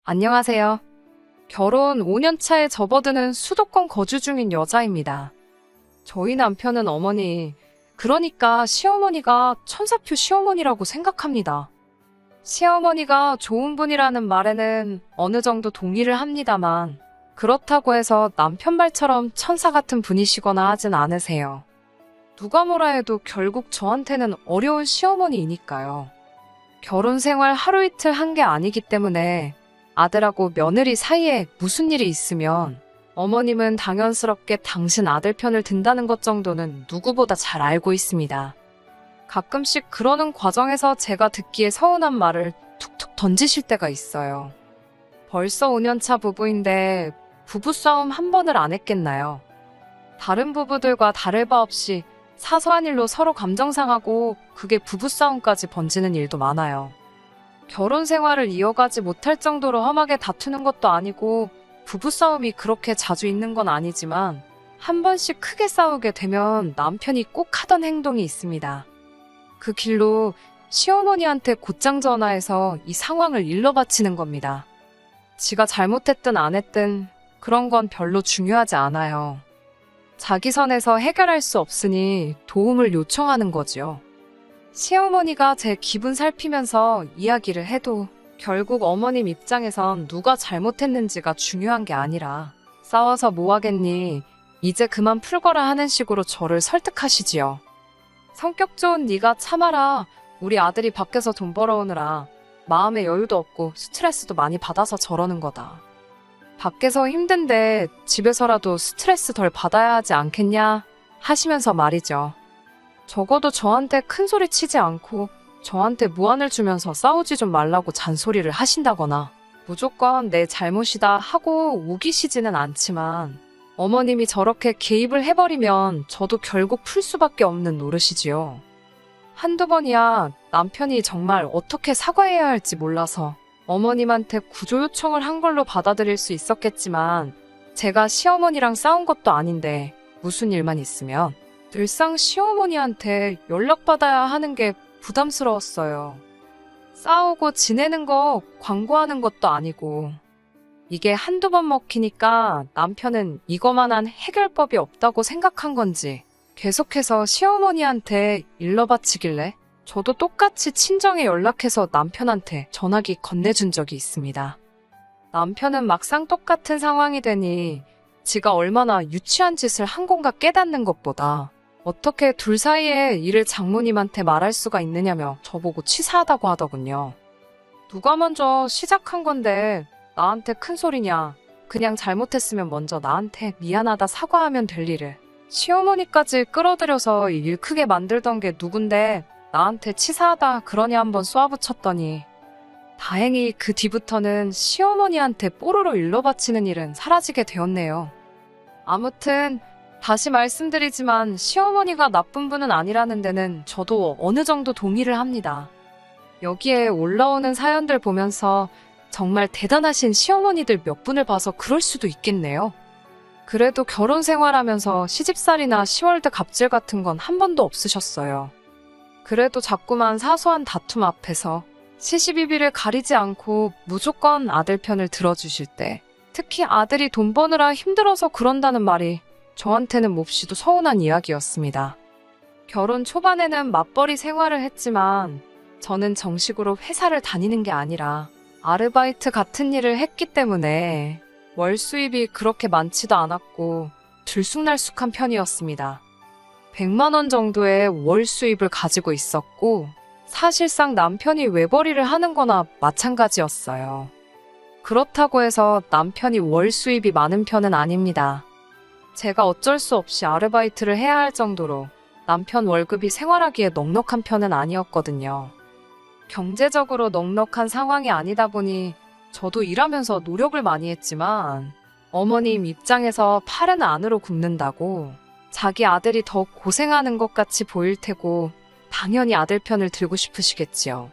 안녕하세요. 결혼 5년 차에 접어드는 수도권 거주 중인 여자입니다. 저희 남편은 어머니, 그러니까 시어머니가 천사표 시어머니라고 생각합니다. 시어머니가 좋은 분이라는 말에는 어느 정도 동의를 합니다만, 그렇다고 해서 남편 말처럼 천사 같은 분이시거나 하진 않으세요. 누가 뭐라 해도 결국 저한테는 어려운 시어머니이니까요. 결혼 생활 하루 이틀 한 게 아니기 때문에 아들하고 며느리 사이에 무슨 일이 있으면 어머님은 당연스럽게 당신 아들 편을 든다는 것 정도는 누구보다 잘 알고 있습니다. 가끔씩 그러는 과정에서 제가 듣기에 서운한 말을 툭툭 던지실 때가 있어요. 벌써 5년차 부부인데 부부싸움 한 번을 안 했겠나요? 다른 부부들과 다를 바 없이 사소한 일로 서로 감정 상하고 그게 부부싸움까지 번지는 일도 많아요. 결혼 생활을 이어가지 못할 정도로 험하게 다투는 것도 아니고 부부싸움이 그렇게 자주 있는 건 아니지만 한 번씩 크게 싸우게 되면 남편이 꼭 하던 행동이 있습니다. 그 길로 시어머니한테 곧장 전화해서 이 상황을 일러 바치는 겁니다. 지가 잘못했든 안 했든 그런 건 별로 중요하지 않아요. 자기 선에서 해결할 수 없으니 도움을 요청하는 거지요. 시어머니가 제 기분 살피면서 이야기를 해도 결국 어머님 입장에선 누가 잘못했는지가 중요한 게 아니라 싸워서 뭐 하겠니? 이제 그만 풀거라 하는 식으로 저를 설득하시지요. 성격 좋은 네가 참아라. 우리 아들이 밖에서 돈 벌어오느라 마음의 여유도 없고 스트레스도 많이 받아서 저러는 거다. 밖에서 힘든데 집에서라도 스트레스 덜 받아야 하지 않겠냐? 하시면서 말이죠. 적어도 저한테 큰 소리 치지 않고 저한테 무안을 주면서 싸우지 좀 말라고 잔소리를 하신다거나 무조건 내 잘못이다 하고 우기시지는 않지만 어머님이 저렇게 개입을 해버리면 저도 결국 풀 수밖에 없는 노릇이지요. 한두 번이야 남편이 정말 어떻게 사과해야 할지 몰라서 어머님한테 구조 요청을 한 걸로 받아들일 수 있었겠지만 제가 시어머니랑 싸운 것도 아닌데 무슨 일만 있으면 늘상 시어머니한테 연락받아야 하는 게 부담스러웠어요. 싸우고 지내는 거 광고하는 것도 아니고 이게 한두 번 먹히니까 남편은 이거만한 해결법이 없다고 생각한 건지 계속해서 시어머니한테 일러 바치길래 저도 똑같이 친정에 연락해서 남편한테 전화기 건네준 적이 있습니다. 남편은 막상 똑같은 상황이 되니 지가 얼마나 유치한 짓을 한 건가 깨닫는 것보다 어떻게 둘 사이에 일을 장모님한테 말할 수가 있느냐며 저보고 치사하다고 하더군요. 누가 먼저 시작한 건데 나한테 큰 소리냐. 그냥 잘못했으면 먼저 나한테 미안하다 사과하면 될 일을 시어머니까지 끌어들여서 일 크게 만들던 게 누군데 나한테 치사하다 그러니 한번 쏘아붙였더니 다행히 그 뒤부터는 시어머니한테 뽀로로 일러 바치는 일은 사라지게 되었네요. 아무튼 다시 말씀드리지만 시어머니가 나쁜 분은 아니라는 데는 저도 어느 정도 동의를 합니다. 여기에 올라오는 사연들 보면서 정말 대단하신 시어머니들 몇 분을 봐서 그럴 수도 있겠네요. 그래도 결혼 생활하면서 시집살이나 시월드 갑질 같은 건 한 번도 없으셨어요. 그래도 자꾸만 사소한 다툼 앞에서 시시비비를 가리지 않고 무조건 아들 편을 들어주실 때 특히 아들이 돈 버느라 힘들어서 그런다는 말이 저한테는 몹시도 서운한 이야기였습니다. 결혼 초반에는 맞벌이 생활을 했지만 저는 정식으로 회사를 다니는 게 아니라 아르바이트 같은 일을 했기 때문에 월 수입이 그렇게 많지도 않았고 들쑥날쑥한 편이었습니다. 100만 원 정도의 월 수입을 가지고 있었고 사실상 남편이 외벌이를 하는 거나 마찬가지였어요. 그렇다고 해서 남편이 월 수입이 많은 편은 아닙니다. 제가 어쩔 수 없이 아르바이트를 해야 할 정도로 남편 월급이 생활하기에 넉넉한 편은 아니었거든요. 경제적으로 넉넉한 상황이 아니다 보니 저도 일하면서 노력을 많이 했지만 어머님 입장에서 팔은 안으로 굽는다고 자기 아들이 더 고생하는 것 같이 보일 테고 당연히 아들 편을 들고 싶으시겠지요.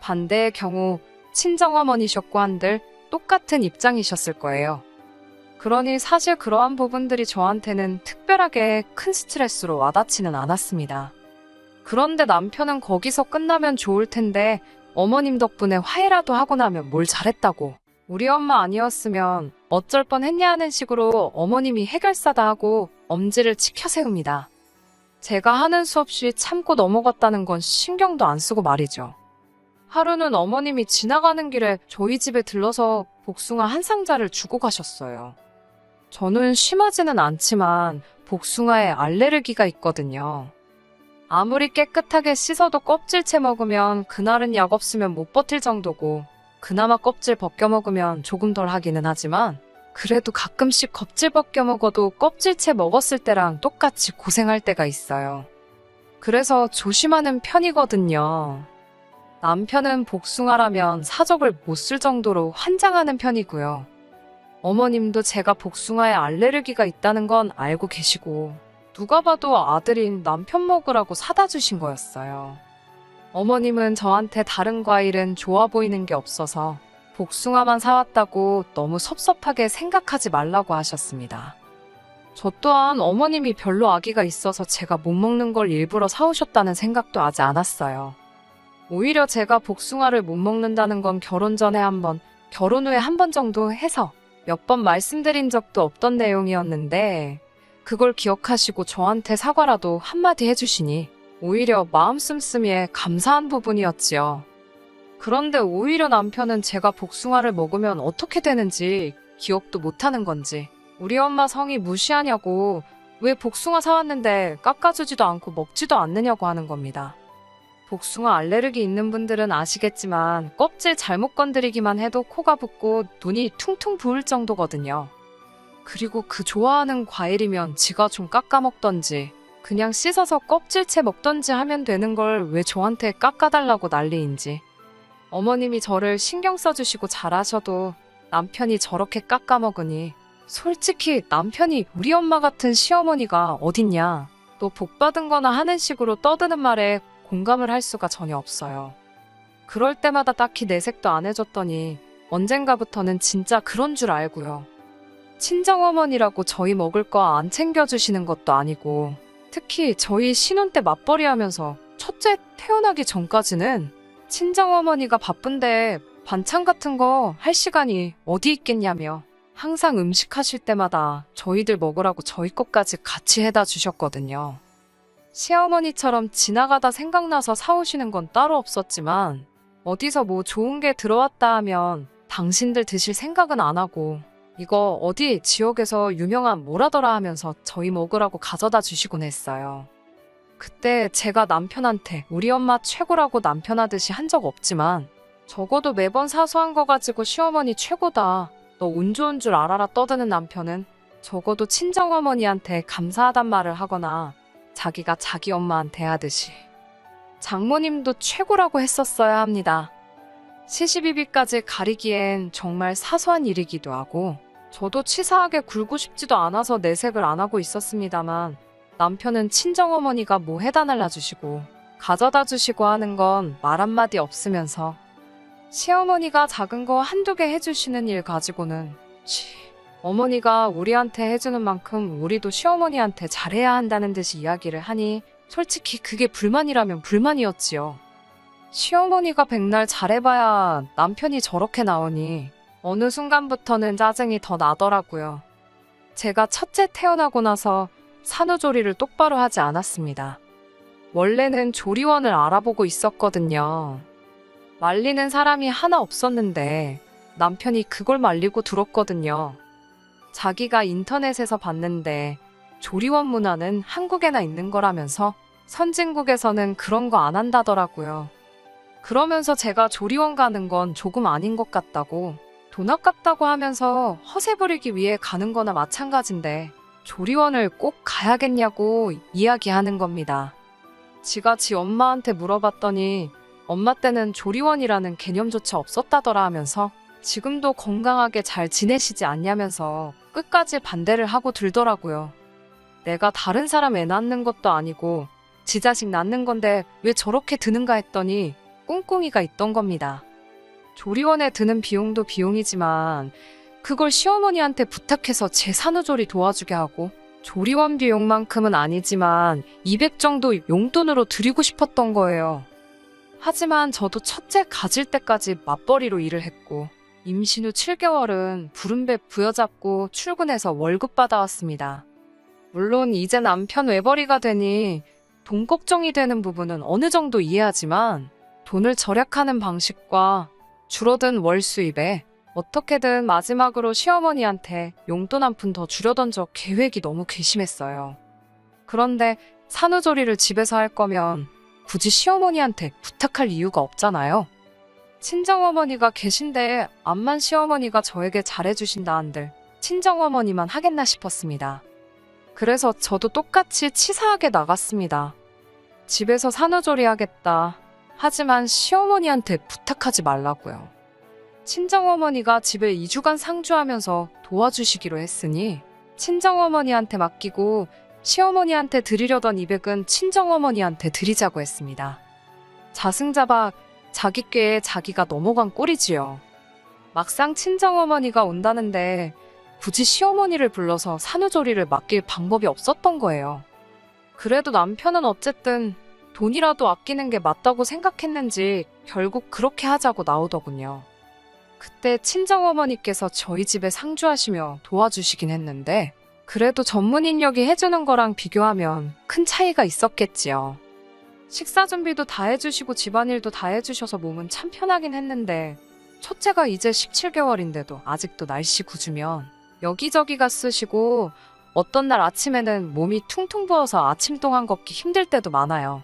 반대의 경우 친정어머니셨고 한들 똑같은 입장이셨을 거예요. 그러니 사실 그러한 부분들이 저한테는 특별하게 큰 스트레스로 와닿지는 않았습니다. 그런데 남편은 거기서 끝나면 좋을 텐데 어머님 덕분에 화해라도 하고 나면 뭘 잘했다고 우리 엄마 아니었으면 어쩔 뻔했냐 하는 식으로 어머님이 해결사다 하고 엄지를 치켜 세웁니다. 제가 하는 수 없이 참고 넘어갔다는 건 신경도 안 쓰고 말이죠. 하루는 어머님이 지나가는 길에 저희 집에 들러서 복숭아 한 상자를 주고 가셨어요. 저는 심하지는 않지만 복숭아에 알레르기가 있거든요. 아무리 깨끗하게 씻어도 껍질째 먹으면 그날은 약 없으면 못 버틸 정도고, 그나마 껍질 벗겨 먹으면 조금 덜 하기는 하지만 그래도 가끔씩 껍질 벗겨 먹어도 껍질째 먹었을 때랑 똑같이 고생할 때가 있어요. 그래서 조심하는 편이거든요. 남편은 복숭아라면 사족을 못 쓸 정도로 환장하는 편이고요. 어머님도 제가 복숭아에 알레르기가 있다는 건 알고 계시고 누가 봐도 아들인 남편 먹으라고 사다 주신 거였어요. 어머님은 저한테 다른 과일은 좋아 보이는 게 없어서 복숭아만 사왔다고 너무 섭섭하게 생각하지 말라고 하셨습니다. 저 또한 어머님이 별로 아기가 있어서 제가 못 먹는 걸 일부러 사오셨다는 생각도 하지 않았어요. 오히려 제가 복숭아를 못 먹는다는 건 결혼 전에 한 번, 결혼 후에 한 번 정도 해서 몇 번 말씀드린 적도 없던 내용이었는데 그걸 기억하시고 저한테 사과라도 한마디 해주시니 오히려 마음 씀씀이에 감사한 부분이었지요. 그런데 오히려 남편은 제가 복숭아를 먹으면 어떻게 되는지 기억도 못하는 건지 우리 엄마 성의 무시하냐고 왜 복숭아 사왔는데 깎아주지도 않고 먹지도 않느냐고 하는 겁니다. 복숭아 알레르기 있는 분들은 아시겠지만 껍질 잘못 건드리기만 해도 코가 붓고 눈이 퉁퉁 부을 정도거든요. 그리고 그 좋아하는 과일이면 지가 좀 깎아 먹던지 그냥 씻어서 껍질째 먹던지 하면 되는 걸 왜 저한테 깎아달라고 난리인지. 어머님이 저를 신경 써주시고 잘하셔도 남편이 저렇게 깎아 먹으니 솔직히 남편이 우리 엄마 같은 시어머니가 어딨냐, 또 복받은 거나 하는 식으로 떠드는 말에 공감을 할 수가 전혀 없어요. 그럴 때마다 딱히 내색도 안 해줬더니 언젠가부터는 진짜 그런 줄 알고요. 친정어머니라고 저희 먹을 거 안 챙겨주시는 것도 아니고 특히 저희 신혼 때 맞벌이 하면서 첫째 태어나기 전까지는 친정어머니가 바쁜데 반찬 같은 거 할 시간이 어디 있겠냐며 항상 음식 하실 때마다 저희들 먹으라고 저희 것까지 같이 해다 주셨거든요. 시어머니처럼 지나가다 생각나서 사오시는 건 따로 없었지만 어디서 뭐 좋은 게 들어왔다 하면 당신들 드실 생각은 안 하고 이거 어디 지역에서 유명한 뭐라더라 하면서 저희 먹으라고 가져다 주시곤 했어요. 그때 제가 남편한테 우리 엄마 최고라고 남편 하듯이 한 적 없지만 적어도 매번 사소한 거 가지고 시어머니 최고다, 너 운 좋은 줄 알아라 떠드는 남편은 적어도 친정어머니한테 감사하단 말을 하거나 자기가 자기 엄마한테 하듯이 장모님도 최고라고 했었어야 합니다. 시시비비까지 가리기엔 정말 사소한 일이기도 하고 저도 치사하게 굴고 싶지도 않아서 내색을 안 하고 있었습니다만 남편은 친정어머니가 뭐 해다 날라주시고 가져다 주시고 하는 건 말 한마디 없으면서 시어머니가 작은 거 한두 개 해주시는 일 가지고는 어머니가 우리한테 해주는 만큼 우리도 시어머니한테 잘해야 한다는 듯이 이야기를 하니 솔직히 그게 불만이라면 불만이었지요. 시어머니가 백날 잘해봐야 남편이 저렇게 나오니 어느 순간부터는 짜증이 더 나더라고요. 제가 첫째 태어나고 나서 산후조리를 똑바로 하지 않았습니다. 원래는 조리원을 알아보고 있었거든요. 말리는 사람이 하나 없었는데 남편이 그걸 말리고 들었거든요. 자기가 인터넷에서 봤는데 조리원 문화는 한국에나 있는 거라면서 선진국에서는 그런 거 안 한다더라고요. 그러면서 제가 조리원 가는 건 조금 아닌 것 같다고, 돈 아깝다고 하면서 허세 부리기 위해 가는 거나 마찬가지인데 조리원을 꼭 가야겠냐고 이야기하는 겁니다. 지가 지 엄마한테 물어봤더니 엄마 때는 조리원이라는 개념조차 없었다더라 하면서 지금도 건강하게 잘 지내시지 않냐면서 끝까지 반대를 하고 들더라고요. 내가 다른 사람 애 낳는 것도 아니고 지 자식 낳는 건데 왜 저렇게 드는가 했더니 꿍꿍이가 있던 겁니다. 조리원에 드는 비용도 비용이지만 그걸 시어머니한테 부탁해서 제 산후조리 도와주게 하고 조리원 비용만큼은 아니지만 200 정도 용돈으로 드리고 싶었던 거예요. 하지만 저도 첫째 가질 때까지 맞벌이로 일을 했고 임신 후 7개월은 부름배 부여잡고 출근해서 월급 받아왔습니다. 물론 이제 남편 외벌이가 되니 돈 걱정이 되는 부분은 어느 정도 이해하지만 돈을 절약하는 방식과 줄어든 월 수입에 어떻게든 마지막으로 시어머니한테 용돈 한 푼 더 주려던 계획이 너무 괘씸했어요. 그런데 산후조리를 집에서 할 거면 굳이 시어머니한테 부탁할 이유가 없잖아요. 친정어머니가 계신데 암만 시어머니가 저에게 잘해주신다 한들 친정어머니만 하겠나 싶었습니다. 그래서 저도 똑같이 치사하게 나갔습니다. 집에서 산후조리 하겠다. 하지만 시어머니한테 부탁하지 말라고요. 친정어머니가 집에 2주간 상주하면서 도와주시기로 했으니 친정어머니한테 맡기고 시어머니한테 드리려던 200은 친정어머니한테 드리자고 했습니다. 자승자박 자기 꾀에 자기가 넘어간 꼴이지요. 막상 친정어머니가 온다는데 굳이 시어머니를 불러서 산후조리를 맡길 방법이 없었던 거예요. 그래도 남편은 어쨌든 돈이라도 아끼는 게 맞다고 생각했는지 결국 그렇게 하자고 나오더군요. 그때 친정어머니께서 저희 집에 상주하시며 도와주시긴 했는데 그래도 전문 인력이 해주는 거랑 비교하면 큰 차이가 있었겠지요. 식사 준비도 다 해주시고 집안일도 다 해주셔서 몸은 참 편하긴 했는데 첫째가 이제 17개월인데도 아직도 날씨 굳으면 여기저기가 쑤시고 어떤 날 아침에는 몸이 퉁퉁 부어서 아침 동안 걷기 힘들 때도 많아요.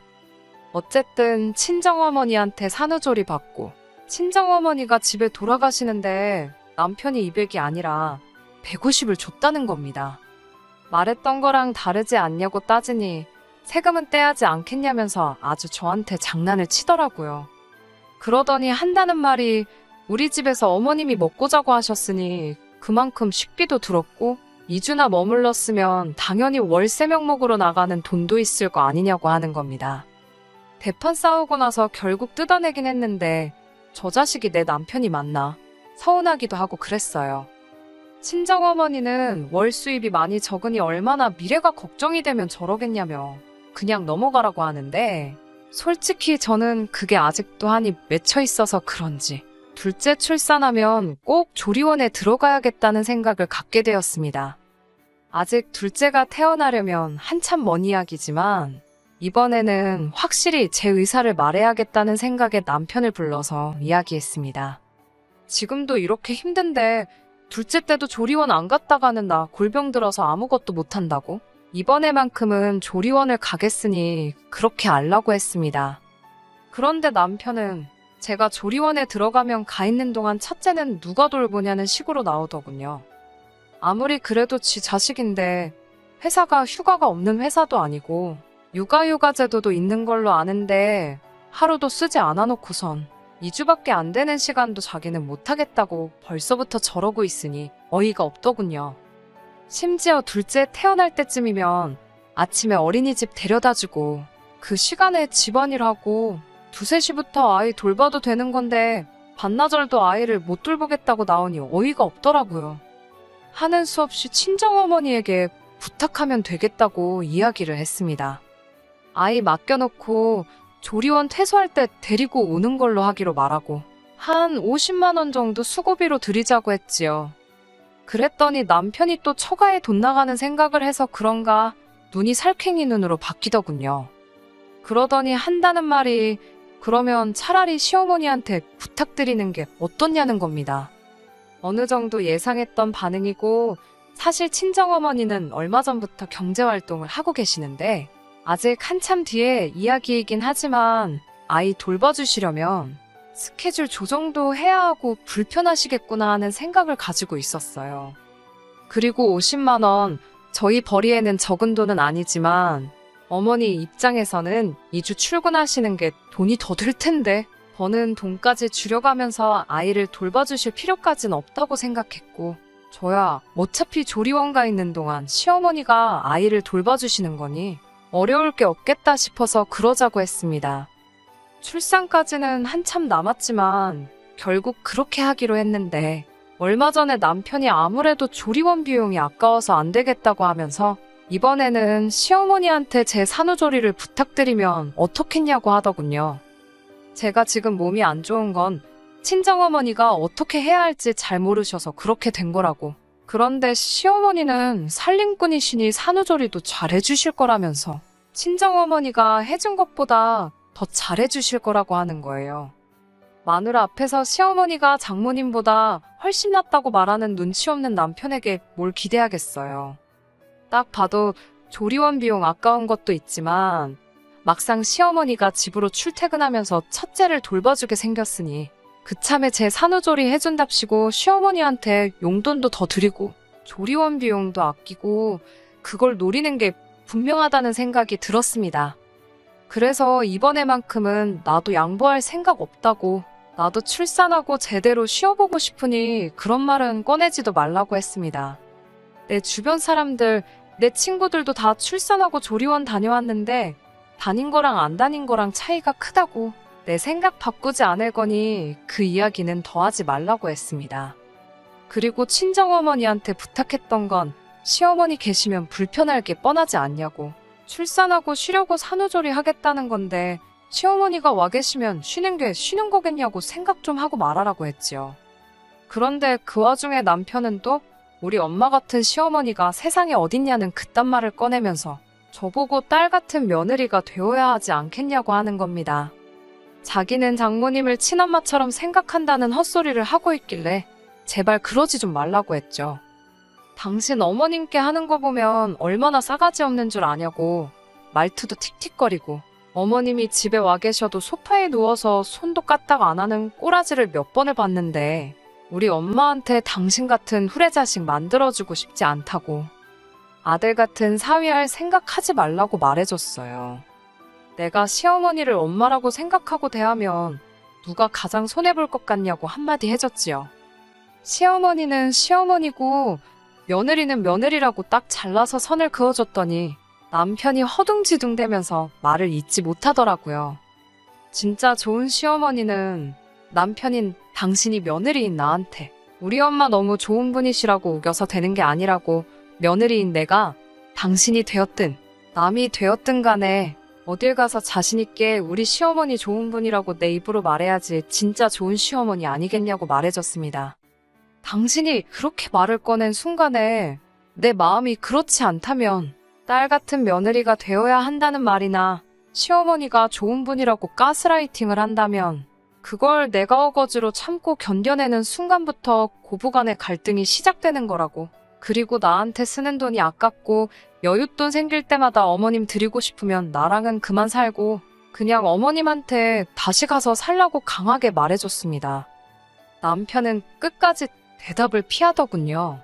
어쨌든 친정어머니한테 산후조리 받고 친정어머니가 집에 돌아가시는데 남편이 200이 아니라 150을 줬다는 겁니다. 말했던 거랑 다르지 않냐고 따지니 세금은 떼야지 않겠냐면서 아주 저한테 장난을 치더라고요. 그러더니 한다는 말이 우리 집에서 어머님이 먹고 자고 하셨으니 그만큼 식비도 들었고 2주나 머물렀으면 당연히 월세 명목으로 나가는 돈도 있을 거 아니냐고 하는 겁니다. 대판 싸우고 나서 결국 뜯어내긴 했는데 저 자식이 내 남편이 맞나 서운하기도 하고 그랬어요. 친정어머니는 월 수입이 많이 적으니 얼마나 미래가 걱정이 되면 저러겠냐며 그냥 넘어가라고 하는데 솔직히 저는 그게 아직도 한이 맺혀 있어서 그런지 둘째 출산하면 꼭 조리원에 들어가야겠다는 생각을 갖게 되었습니다. 아직 둘째가 태어나려면 한참 먼 이야기지만 이번에는 확실히 제 의사를 말해야겠다는 생각에 남편을 불러서 이야기했습니다. 지금도 이렇게 힘든데 둘째 때도 조리원 안 갔다가는 나 골병 들어서 아무것도 못한다고? 이번에만큼은 조리원을 가겠으니 그렇게 알라고 했습니다. 그런데 남편은 제가 조리원에 들어가면 가 있는 동안 첫째는 누가 돌보냐는 식으로 나오더군요. 아무리 그래도 지 자식인데 회사가 휴가가 없는 회사도 아니고 육아휴가 제도도 있는 걸로 아는데 하루도 쓰지 않아 놓고선 2주밖에 안 되는 시간도 자기는 못하겠다고 벌써부터 저러고 있으니 어이가 없더군요. 심지어 둘째 태어날 때쯤이면 아침에 어린이집 데려다주고 그 시간에 집안일하고 2, 3시부터 아이 돌봐도 되는 건데 반나절도 아이를 못 돌보겠다고 나오니 어이가 없더라고요. 하는 수 없이 친정어머니에게 부탁하면 되겠다고 이야기를 했습니다. 아이 맡겨놓고 조리원 퇴소할 때 데리고 오는 걸로 하기로 말하고 한 50만 원 정도 수고비로 드리자고 했지요. 그랬더니 남편이 또 처가에 돈 나가는 생각을 해서 그런가 눈이 살쾡이 눈으로 바뀌더군요. 그러더니 한다는 말이 그러면 차라리 시어머니한테 부탁드리는 게 어떻냐는 겁니다. 어느 정도 예상했던 반응이고 사실 친정어머니는 얼마 전부터 경제활동을 하고 계시는데 아직 한참 뒤에 이야기이긴 하지만 아이 돌봐주시려면 스케줄 조정도 해야 하고 불편하시겠구나 하는 생각을 가지고 있었어요. 그리고 50만 원, 저희 벌이에는 적은 돈은 아니지만 어머니 입장에서는 2주 출근하시는 게 돈이 더 들 텐데 버는 돈까지 줄여가면서 아이를 돌봐주실 필요까진 없다고 생각했고 저야 어차피 조리원 가 있는 동안 시어머니가 아이를 돌봐주시는 거니 어려울 게 없겠다 싶어서 그러자고 했습니다. 출산까지는 한참 남았지만 결국 그렇게 하기로 했는데 얼마 전에 남편이 아무래도 조리원 비용이 아까워서 안 되겠다고 하면서 이번에는 시어머니한테 제 산후조리를 부탁드리면 어떻겠냐고 하더군요. 제가 지금 몸이 안 좋은 건 친정어머니가 어떻게 해야 할지 잘 모르셔서 그렇게 된 거라고. 그런데 시어머니는 살림꾼이시니 산후조리도 잘해주실 거라면서 친정어머니가 해준 것보다 더 잘해주실 거라고 하는 거예요. 마누라 앞에서 시어머니가 장모님보다 훨씬 낫다고 말하는 눈치 없는 남편에게 뭘 기대하겠어요. 딱 봐도 조리원 비용 아까운 것도 있지만 막상 시어머니가 집으로 출퇴근하면서 첫째를 돌봐주게 생겼으니 그참에 제 산후조리 해준답시고 시어머니한테 용돈도 더 드리고 조리원 비용도 아끼고 그걸 노리는 게 분명하다는 생각이 들었습니다. 그래서 이번에만큼은 나도 양보할 생각 없다고, 나도 출산하고 제대로 쉬어보고 싶으니 그런 말은 꺼내지도 말라고 했습니다. 내 주변 사람들, 내 친구들도 다 출산하고 조리원 다녀왔는데 다닌 거랑 안 다닌 거랑 차이가 크다고, 내 생각 바꾸지 않을 거니 그 이야기는 더 하지 말라고 했습니다. 그리고 친정어머니한테 부탁했던 건 시어머니 계시면 불편할 게 뻔하지 않냐고, 출산하고 쉬려고 산후조리 하겠다는 건데 시어머니가 와 계시면 쉬는 게 쉬는 거겠냐고 생각 좀 하고 말하라고 했지요. 그런데 그 와중에 남편은 또 우리 엄마 같은 시어머니가 세상에 어딨냐는 그딴 말을 꺼내면서 저보고 딸 같은 며느리가 되어야 하지 않겠냐고 하는 겁니다. 자기는 장모님을 친엄마처럼 생각한다는 헛소리를 하고 있길래 제발 그러지 좀 말라고 했죠. 당신 어머님께 하는 거 보면 얼마나 싸가지 없는 줄 아냐고, 말투도 틱틱거리고 어머님이 집에 와 계셔도 소파에 누워서 손도 까딱 안 하는 꼬라지를 몇 번을 봤는데 우리 엄마한테 당신 같은 후레자식 만들어주고 싶지 않다고, 아들 같은 사위할 생각하지 말라고 말해줬어요. 내가 시어머니를 엄마라고 생각하고 대하면 누가 가장 손해볼 것 같냐고 한마디 해줬지요. 시어머니는 시어머니고 며느리는 며느리라고 딱 잘라서 선을 그어줬더니 남편이 허둥지둥대면서 말을 잇지 못하더라고요. 진짜 좋은 시어머니는 남편인 당신이 며느리인 나한테 우리 엄마 너무 좋은 분이시라고 우겨서 되는 게 아니라고, 며느리인 내가 당신이 되었든 남이 되었든 간에 어딜 가서 자신있게 우리 시어머니 좋은 분이라고 내 입으로 말해야지 진짜 좋은 시어머니 아니겠냐고 말해줬습니다. 당신이 그렇게 말을 꺼낸 순간에 내 마음이 그렇지 않다면 딸 같은 며느리가 되어야 한다는 말이나 시어머니가 좋은 분이라고 가스라이팅을 한다면 그걸 내가 어거지로 참고 견뎌내는 순간부터 고부간의 갈등이 시작되는 거라고. 그리고 나한테 쓰는 돈이 아깝고 여윳돈 생길 때마다 어머님 드리고 싶으면 나랑은 그만 살고 그냥 어머님한테 다시 가서 살라고 강하게 말해줬습니다. 남편은 끝까지 대답을 피하더군요.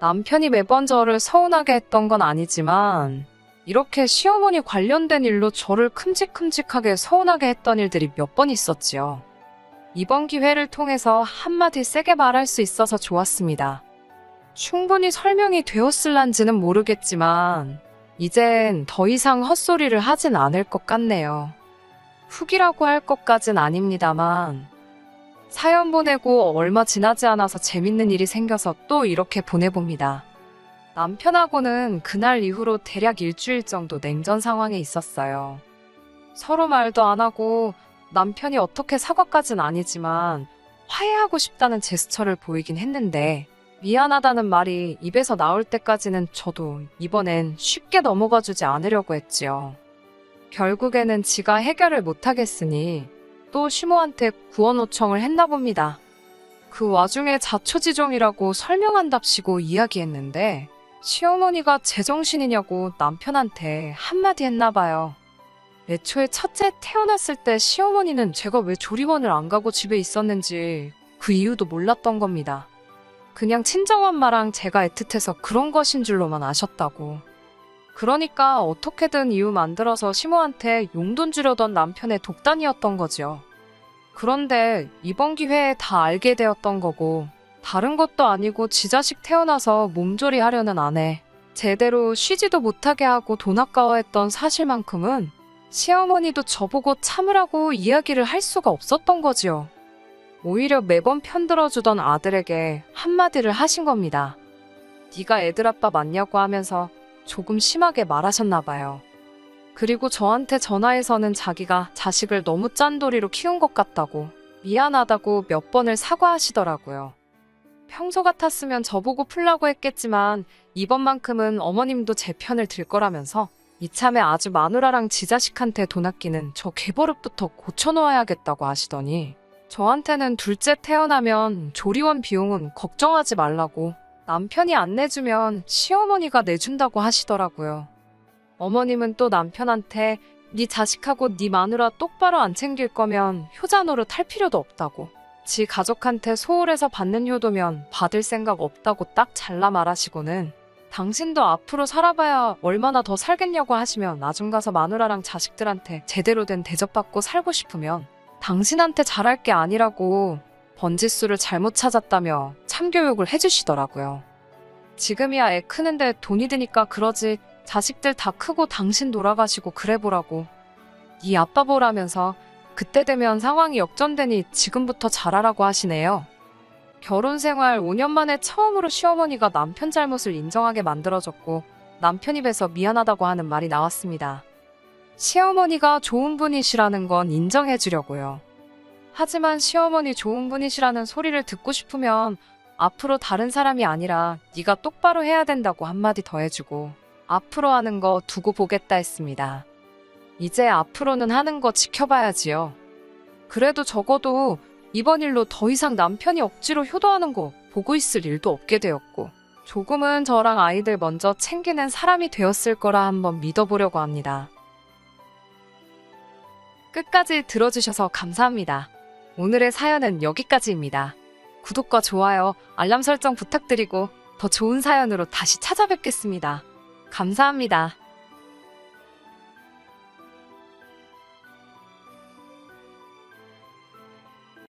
남편이 매번 저를 서운하게 했던 건 아니지만 이렇게 시어머니 관련된 일로 저를 큼직큼직하게 서운하게 했던 일들이 몇 번 있었지요. 이번 기회를 통해서 한마디 세게 말할 수 있어서 좋았습니다. 충분히 설명이 되었을란지는 모르겠지만 이젠 더 이상 헛소리를 하진 않을 것 같네요. 훅이라고 할 것까진 아닙니다만 사연 보내고 얼마 지나지 않아서 재밌는 일이 생겨서 또 이렇게 보내봅니다. 남편하고는 그날 이후로 대략 일주일 정도 냉전 상황에 있었어요. 서로 말도 안 하고 남편이 어떻게 사과까진 아니지만 화해하고 싶다는 제스처를 보이긴 했는데 미안하다는 말이 입에서 나올 때까지는 저도 이번엔 쉽게 넘어가주지 않으려고 했지요. 결국에는 지가 해결을 못하겠으니 또 시모한테 구원 요청을 했나 봅니다. 그 와중에 자초지종이라고 설명한답시고 이야기했는데 시어머니가 제정신이냐고 남편한테 한마디 했나 봐요. 애초에 첫째 태어났을 때 시어머니는 제가 왜 조리원을 안 가고 집에 있었는지 그 이유도 몰랐던 겁니다. 그냥 친정엄마랑 제가 애틋해서 그런 것인 줄로만 아셨다고. 그러니까 어떻게든 이유 만들어서 시모한테 용돈 주려던 남편의 독단이었던 거지요. 그런데 이번 기회에 다 알게 되었던 거고 다른 것도 아니고 지 자식 태어나서 몸조리 하려는 아내, 제대로 쉬지도 못하게 하고 돈 아까워했던 사실만큼은 시어머니도 저보고 참으라고 이야기를 할 수가 없었던 거지요. 오히려 매번 편들어주던 아들에게 한마디를 하신 겁니다. 네가 애들 아빠 맞냐고 하면서 조금 심하게 말하셨나 봐요. 그리고 저한테 전화해서는 자기가 자식을 너무 짠돌이로 키운 것 같다고, 미안하다고 몇 번을 사과하시더라고요. 평소 같았으면 저보고 풀라고 했겠지만 이번만큼은 어머님도 제 편을 들 거라면서 이참에 아주 마누라랑 지자식한테 돈 아끼는 저 개버릇부터 고쳐놓아야겠다고 하시더니 저한테는 둘째 태어나면 조리원 비용은 걱정하지 말라고 남편이 안 내주면 시어머니가 내준다고 하시더라고요. 어머님은 또 남편한테 네 자식하고 네 마누라 똑바로 안 챙길 거면 효자 노릇 할 필요도 없다고, 지 가족한테 소홀해서 받는 효도면 받을 생각 없다고 딱 잘라 말하시고는 당신도 앞으로 살아봐야 얼마나 더 살겠냐고 하시면 나중 가서 마누라랑 자식들한테 제대로 된 대접받고 살고 싶으면 당신한테 잘할 게 아니라고 번짓수를 잘못 찾았다며 참교육을 해주시더라고요. 지금이야 애 크는데 돈이 드니까 그러지 자식들 다 크고 당신 돌아가시고 그래 보라고. 네 아빠 보라면서 그때 되면 상황이 역전되니 지금부터 잘하라고 하시네요. 결혼 생활 5년 만에 처음으로 시어머니가 남편 잘못을 인정하게 만들어줬고 남편 입에서 미안하다고 하는 말이 나왔습니다. 시어머니가 좋은 분이시라는 건 인정해주려고요. 하지만 시어머니 좋은 분이시라는 소리를 듣고 싶으면 앞으로 다른 사람이 아니라 네가 똑바로 해야 된다고 한마디 더 해주고 앞으로 하는 거 두고 보겠다 했습니다. 이제 앞으로는 하는 거 지켜봐야지요. 그래도 적어도 이번 일로 더 이상 남편이 억지로 효도하는 거 보고 있을 일도 없게 되었고 조금은 저랑 아이들 먼저 챙기는 사람이 되었을 거라 한번 믿어보려고 합니다. 끝까지 들어주셔서 감사합니다. 오늘의 사연은 여기까지입니다. 구독과 좋아요, 알람 설정 부탁드리고 더 좋은 사연으로 다시 찾아뵙겠습니다. 감사합니다.